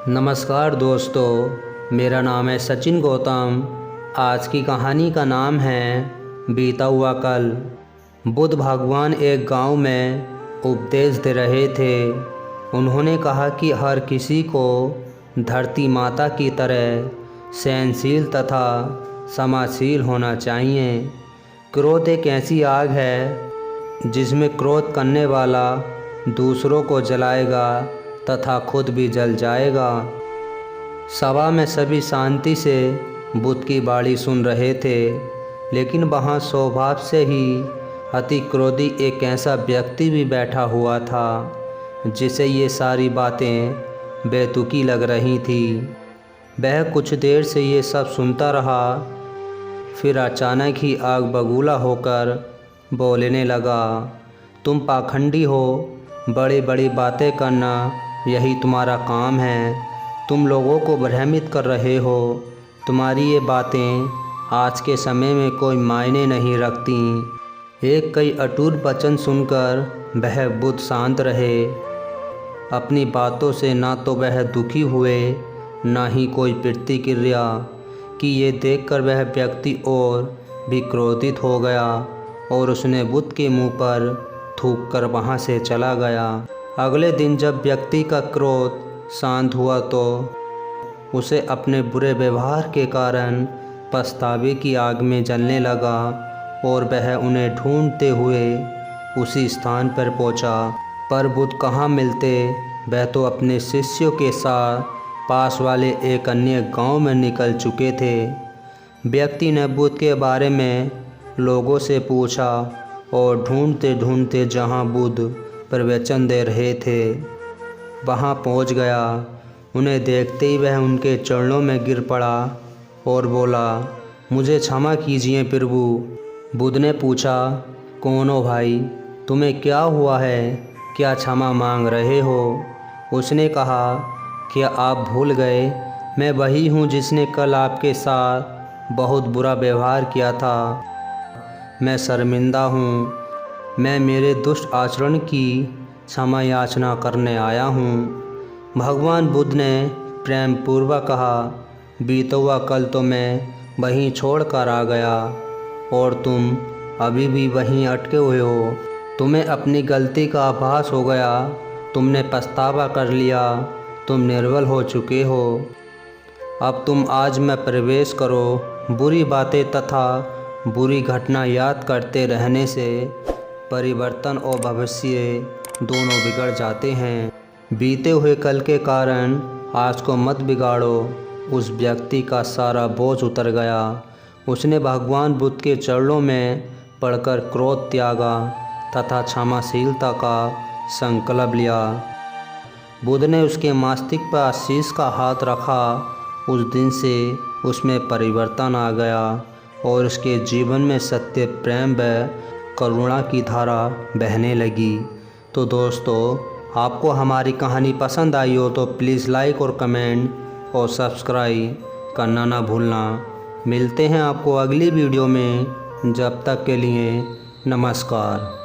नमस्कार दोस्तों, मेरा नाम है सचिन गौतम। आज की कहानी का नाम है बीता हुआ कल। बुद्ध भगवान एक गांव में उपदेश दे रहे थे। उन्होंने कहा कि हर किसी को धरती माता की तरह सहनशील तथा क्षमाशील होना चाहिए। क्रोध एक ऐसी आग है जिसमें क्रोध करने वाला दूसरों को जलाएगा तथा खुद भी जल जाएगा। सभा में सभी शांति से बुद्ध की बाणी सुन रहे थे, लेकिन वहाँ स्वभाव से ही अति क्रोधी एक ऐसा व्यक्ति भी बैठा हुआ था जिसे ये सारी बातें बेतुकी लग रही थी। वह कुछ देर से ये सब सुनता रहा, फिर अचानक ही आग बबूला होकर बोलने लगा, तुम पाखंडी हो, बड़ी बड़ी बातें करना यही तुम्हारा काम है। तुम लोगों को भ्रमित कर रहे हो। तुम्हारी ये बातें आज के समय में कोई मायने नहीं रखती। एक कई अटूट वचन सुनकर वह बुद्ध शांत रहे। अपनी बातों से ना तो वह दुखी हुए, ना ही कोई प्रतिक्रिया कि ये देखकर वह व्यक्ति और भी क्रोधित हो गया और उसने बुद्ध के मुंह पर थूक कर वहाँ से चला गया। अगले दिन जब व्यक्ति का क्रोध शांत हुआ तो उसे अपने बुरे व्यवहार के कारण पछतावे की आग में जलने लगा और वह उन्हें ढूंढते हुए उसी स्थान पर पहुंचा। पर बुद्ध कहाँ मिलते। वह तो अपने शिष्यों के साथ पास वाले एक अन्य गांव में निकल चुके थे। व्यक्ति ने बुद्ध के बारे में लोगों से पूछा और ढूंढते ढूंढते जहां बुद्ध प्रवचन दे रहे थे वहां पहुंच गया। उन्हें देखते ही वह उनके चरणों में गिर पड़ा और बोला, मुझे क्षमा कीजिए प्रभु। बुद्ध ने पूछा, कौन हो भाई, तुम्हें क्या हुआ है, क्या क्षमा मांग रहे हो? उसने कहा, क्या आप भूल गए, मैं वही हूँ जिसने कल आपके साथ बहुत बुरा व्यवहार किया था। मैं शर्मिंदा हूँ। मैं मेरे दुष्ट आचरण की क्षमा याचना करने आया हूँ। भगवान बुद्ध ने प्रेम पूर्वक कहा, बीता हुआ कल तो मैं वहीं छोड़ कर आ गया और तुम अभी भी वहीं अटके हुए हो। तुम्हें अपनी गलती का आभास हो गया, तुमने पछतावा कर लिया, तुम निर्बल हो चुके हो। अब तुम आज में प्रवेश करो। बुरी बातें तथा बुरी घटना याद करते रहने से परिवर्तन और भविष्य दोनों बिगड़ जाते हैं। बीते हुए कल के कारण आज को मत बिगाड़ो। उस व्यक्ति का सारा बोझ उतर गया। उसने भगवान बुद्ध के चरणों में पड़कर क्रोध त्यागा तथा क्षमाशीलता का संकल्प लिया। बुद्ध ने उसके मस्तिष्क पर आशीष का हाथ रखा। उस दिन से उसमें परिवर्तन आ गया और उसके जीवन में सत्य, प्रेम व करुणा की धारा बहने लगी। तो दोस्तों, आपको हमारी कहानी पसंद आई हो तो प्लीज़ लाइक और कमेंट और सब्सक्राइब करना ना भूलना। मिलते हैं आपको अगली वीडियो में। जब तक के लिए नमस्कार।